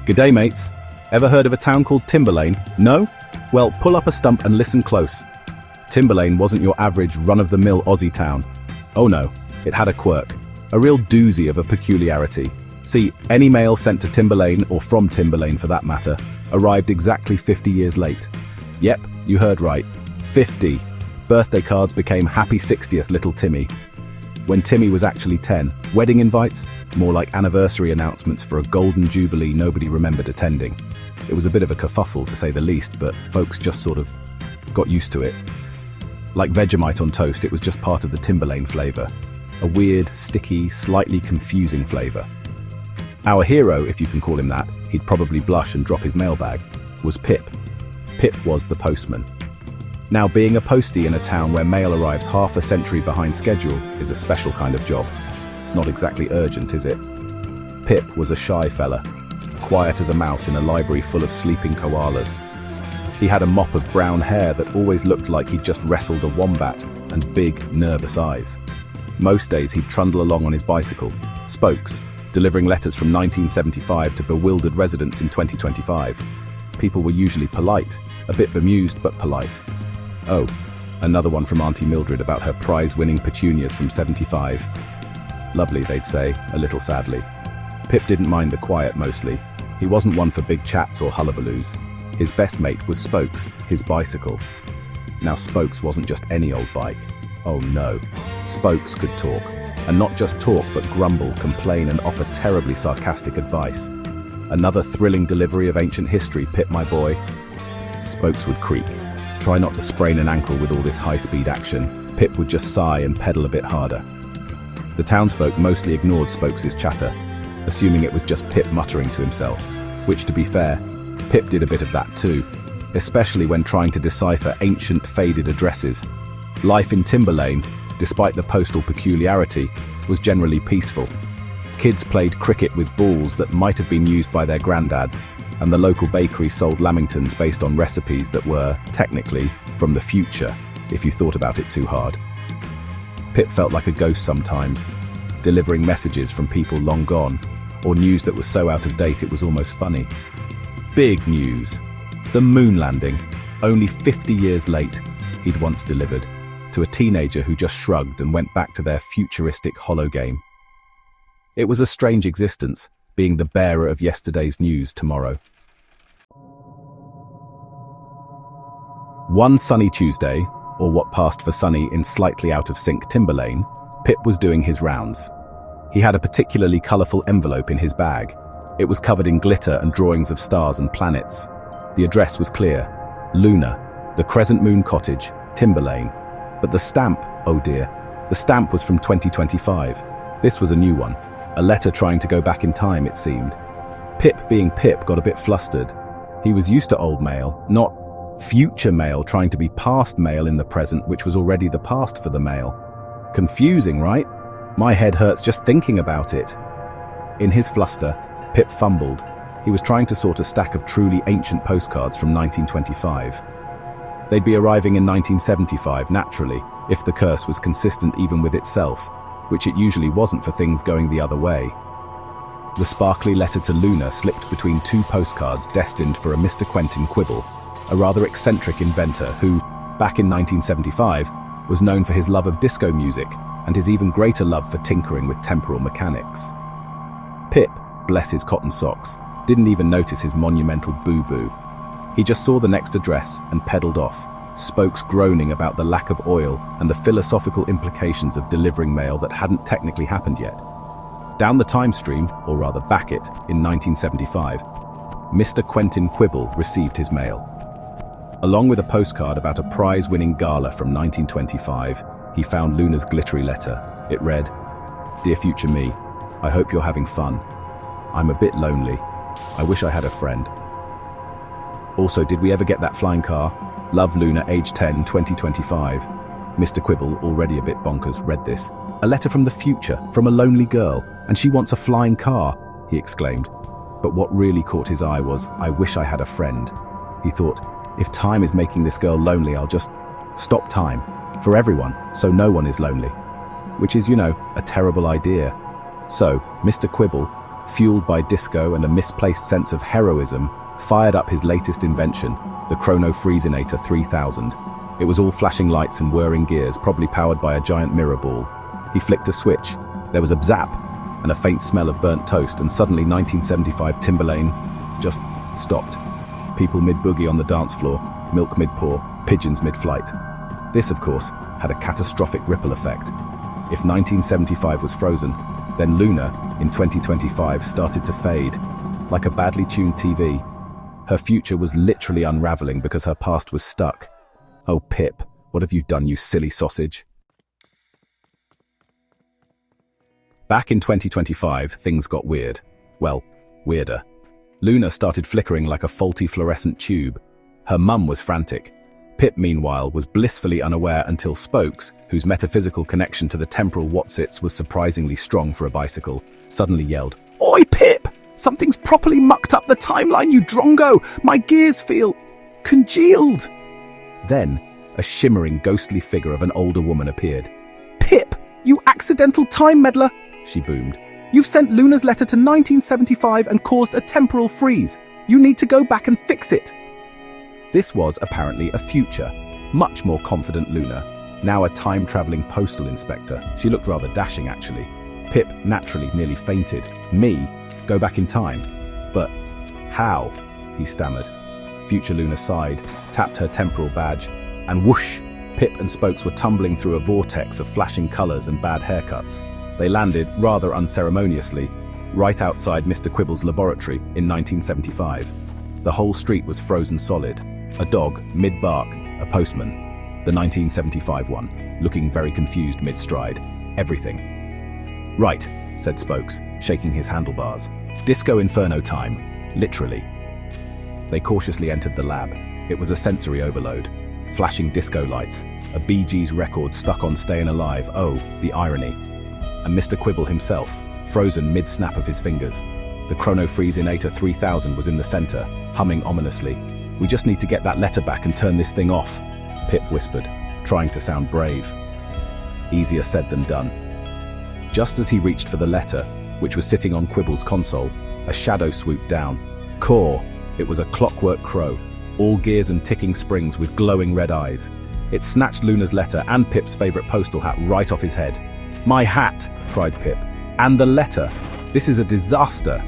G'day, mates. Ever heard of a town called Timberlane? No? Well, pull up a stump and listen close. Timberlane wasn't your average run-of-the-mill Aussie town. Oh no, it had a quirk. A real doozy of a peculiarity. See, any mail sent to Timberlane, or from Timberlane for that matter, arrived exactly 50 years late. Yep, you heard right. 50. Birthday cards became Happy 60th Little Timmy. When Timmy was actually 10. Wedding invites? More like anniversary announcements for a golden jubilee nobody remembered attending. It was a bit of a kerfuffle to say the least, but folks just sort of got used to it. Like Vegemite on toast, it was just part of the Timberlane flavor. A weird, sticky, slightly confusing flavor. Our hero, if you can call him that, he'd probably blush and drop his mailbag, was Pip. Pip was the postman. Now, being a postie in a town where mail arrives half a century behind schedule is a special kind of job. It's not exactly urgent, is it? Pip was a shy fella, quiet as a mouse in a library full of sleeping koalas. He had a mop of brown hair that always looked like he'd just wrestled a wombat, and big, nervous eyes. Most days he'd trundle along on his bicycle, spokes, delivering letters from 1975 to bewildered residents in 2025. People were usually polite, a bit bemused but polite. Oh, another one from Auntie Mildred about her prize-winning petunias from 75. Lovely, they'd say, a little sadly. Pip didn't mind the quiet mostly. He wasn't one for big chats or hullabaloos. His best mate was Spokes, his bicycle. Now Spokes wasn't just any old bike. Oh no, Spokes could talk. And not just talk, but grumble, complain, and offer terribly sarcastic advice. Another thrilling delivery of ancient history, Pip, my boy. Spokes would creak. Try not to sprain an ankle with all this high-speed action. Pip would just sigh and pedal a bit harder. The townsfolk mostly ignored Spokes' chatter, assuming it was just Pip muttering to himself. Which, to be fair, Pip did a bit of that too, especially when trying to decipher ancient, faded addresses. Life in Timberlane, despite the postal peculiarity, was generally peaceful. Kids played cricket with balls that might have been used by their granddads, and the local bakery sold lamingtons based on recipes that were, technically, from the future, if you thought about it too hard. Pip felt like a ghost sometimes, delivering messages from people long gone, or news that was so out of date it was almost funny. Big news. The moon landing, only 50 years late, he'd once delivered, to a teenager who just shrugged and went back to their futuristic holo game. It was a strange existence, being the bearer of yesterday's news tomorrow. One sunny Tuesday, or what passed for sunny in slightly out-of-sync Timberlane, Pip was doing his rounds. He had a particularly colourful envelope in his bag. It was covered in glitter and drawings of stars and planets. The address was clear. Luna, the Crescent Moon Cottage, Timberlane. But the stamp, oh dear, the stamp was from 2025. This was a new one. A letter trying to go back in time, it seemed. Pip, being Pip, got a bit flustered. He was used to old mail, not future mail trying to be past mail in the present, which was already the past for the mail. Confusing, right? My head hurts just thinking about it. In his fluster, Pip fumbled. He was trying to sort a stack of truly ancient postcards from 1925. They'd be arriving in 1975, naturally, if the curse was consistent even with itself, which it usually wasn't for things going the other way. The sparkly letter to Luna slipped between two postcards destined for a Mr. Quentin Quibble, a rather eccentric inventor who, back in 1975, was known for his love of disco music and his even greater love for tinkering with temporal mechanics. Pip, bless his cotton socks, didn't even notice his monumental boo-boo. He just saw the next address and pedaled off, Spokes groaning about the lack of oil and the philosophical implications of delivering mail that hadn't technically happened yet. Down the time stream, or rather back it, in 1975, Mr. Quentin Quibble received his mail. Along with a postcard about a prize-winning gala from 1925, he found Luna's glittery letter. It read, "Dear future me, I hope you're having fun. I'm a bit lonely. I wish I had a friend. Also, did we ever get that flying car? Love Luna, age 10, 2025. Mr. Quibble, already a bit bonkers, read this. A letter from the future, from a lonely girl, and she wants a flying car, he exclaimed. But what really caught his eye was, I wish I had a friend. He thought, if time is making this girl lonely, I'll just stop time. For everyone, so no one is lonely. Which is, a terrible idea. So, Mr. Quibble, fueled by disco and a misplaced sense of heroism, fired up his latest invention, the Chrono-Freezinator 3000. It was all flashing lights and whirring gears, probably powered by a giant mirror ball. He flicked a switch. There was a zap and a faint smell of burnt toast, and suddenly 1975 Timberlane just stopped. People mid-boogie on the dance floor, milk mid-pour, pigeons mid-flight. This, of course, had a catastrophic ripple effect. If 1975 was frozen, then Luna, in 2025, started to fade. Like a badly tuned TV, her future was literally unraveling because her past was stuck. Oh, Pip, what have you done, you silly sausage? Back in 2025, things got weird. Well, weirder. Luna started flickering like a faulty fluorescent tube. Her mum was frantic. Pip, meanwhile, was blissfully unaware until Spokes, whose metaphysical connection to the temporal Watsits was surprisingly strong for a bicycle, suddenly yelled, "Oi, Pip! Something's properly mucked up the timeline, you drongo! My gears feel congealed!" Then, a shimmering, ghostly figure of an older woman appeared. "Pip, you accidental time meddler!" she boomed. "You've sent Luna's letter to 1975 and caused a temporal freeze. You need to go back and fix it." This was apparently a future, much more confident Luna, now a time-traveling postal inspector. She looked rather dashing, actually. Pip naturally nearly fainted. Me? Go back in time? But how? He stammered. Future Luna sighed, tapped her temporal badge, and whoosh! Pip and Spokes were tumbling through a vortex of flashing colors and bad haircuts. They landed, rather unceremoniously, right outside Mr. Quibble's laboratory in 1975. The whole street was frozen solid. A dog, mid-bark, a postman. The 1975 one, looking very confused mid-stride. Everything. "Right," said Spokes, shaking his handlebars. "Disco Inferno time. Literally." They cautiously entered the lab. It was a sensory overload. Flashing disco lights, a Bee Gees record stuck on Stayin' Alive, oh, the irony. And Mr. Quibble himself, frozen mid-snap of his fingers. The Chrono-Freezinator 3000 was in the center, humming ominously. "We just need to get that letter back and turn this thing off," Pip whispered, trying to sound brave. Easier said than done. Just as he reached for the letter, which was sitting on Quibble's console, a shadow swooped down. Core! It was a clockwork crow, all gears and ticking springs with glowing red eyes. It snatched Luna's letter and Pip's favorite postal hat right off his head. "My hat!" cried Pip. "And the letter! This is a disaster!"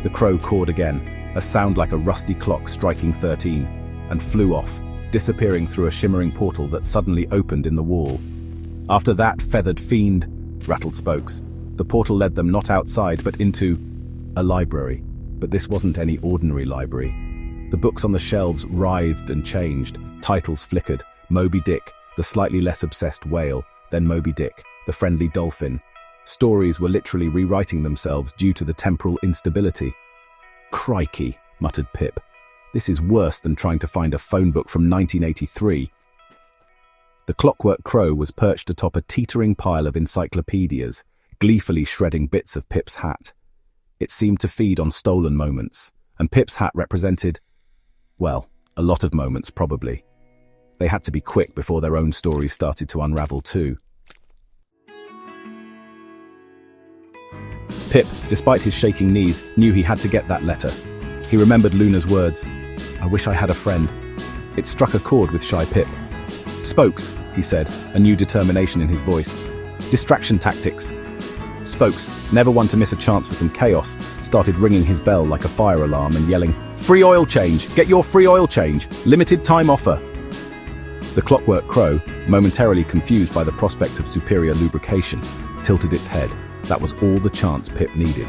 The crow cawed again, a sound like a rusty clock striking 13, and flew off, disappearing through a shimmering portal that suddenly opened in the wall. "After that, feathered fiend," rattled Spokes. The portal led them not outside, but into a library. But this wasn't any ordinary library. The books on the shelves writhed and changed. Titles flickered. Moby Dick, the slightly less obsessed whale, then Moby Dick, the friendly dolphin. Stories were literally rewriting themselves due to the temporal instability. "Crikey," muttered Pip. "This is worse than trying to find a phone book from 1983. The clockwork crow was perched atop a teetering pile of encyclopedias, gleefully shredding bits of Pip's hat. It seemed to feed on stolen moments, and Pip's hat represented, well, a lot of moments probably. They had to be quick before their own stories started to unravel too. Pip, despite his shaking knees, knew he had to get that letter. He remembered Luna's words, "I wish I had a friend." It struck a chord with shy Pip. "Spokes," he said, a new determination in his voice. "Distraction tactics." Spokes, never one to miss a chance for some chaos, started ringing his bell like a fire alarm and yelling, "Free oil change! Get your free oil change! Limited time offer!" The clockwork crow, momentarily confused by the prospect of superior lubrication, tilted its head. That was all the chance Pip needed.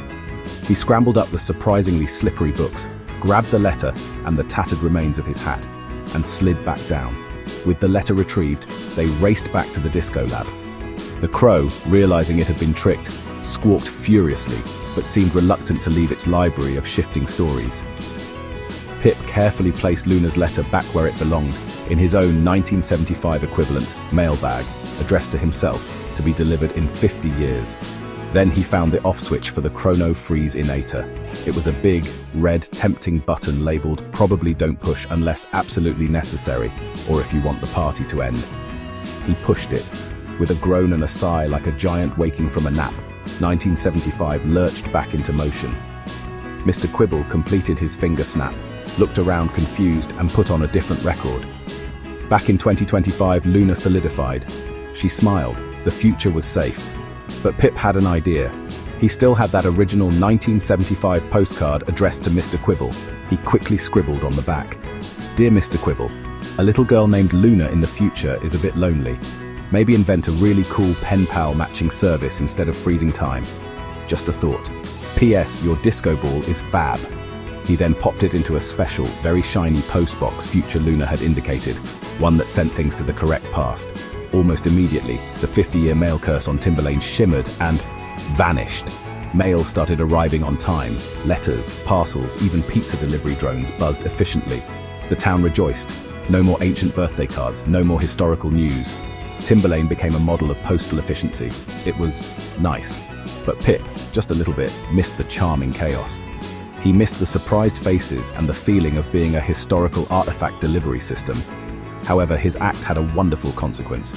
He scrambled up the surprisingly slippery books, grabbed the letter and the tattered remains of his hat, and slid back down. With the letter retrieved, they raced back to the disco lab. The crow, realizing it had been tricked, squawked furiously, but seemed reluctant to leave its library of shifting stories. Pip carefully placed Luna's letter back where it belonged, in his own 1975 equivalent mailbag, addressed to himself, to be delivered in 50 years. Then he found the off switch for the Chrono-Freezinator. It was a big, red, tempting button labeled "Probably don't push unless absolutely necessary, or if you want the party to end." He pushed it. With a groan and a sigh like a giant waking from a nap, 1975 lurched back into motion. Mr. Quibble completed his finger snap, looked around confused and put on a different record. Back in 2025, Luna solidified. She smiled. The future was safe. But Pip had an idea. He still had that original 1975 postcard addressed to Mr. Quibble. He quickly scribbled on the back. "Dear Mr. Quibble, a little girl named Luna in the future is a bit lonely. Maybe invent a really cool pen pal matching service instead of freezing time. Just a thought. P.S. Your disco ball is fab." He then popped it into a special, very shiny postbox future Luna had indicated, one that sent things to the correct past. Almost immediately, the 50-year mail curse on Timberlane shimmered and vanished. Mail started arriving on time. Letters, parcels, even pizza delivery drones buzzed efficiently. The town rejoiced. No more ancient birthday cards, no more historical news. Timberlane became a model of postal efficiency. It was nice. But Pip, just a little bit, missed the charming chaos. He missed the surprised faces and the feeling of being a historical artifact delivery system. However, his act had a wonderful consequence.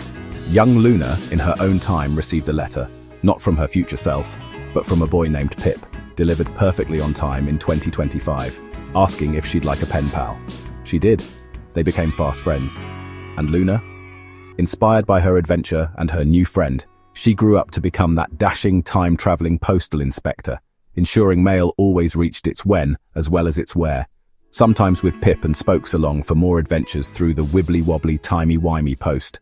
Young Luna, in her own time, received a letter, not from her future self, but from a boy named Pip, delivered perfectly on time in 2025, asking if she'd like a pen pal. She did. They became fast friends. And Luna? Inspired by her adventure and her new friend, she grew up to become that dashing, time-traveling postal inspector, ensuring mail always reached its when as well as its where, sometimes with Pip and Spokes along for more adventures through the wibbly-wobbly, timey-wimey post.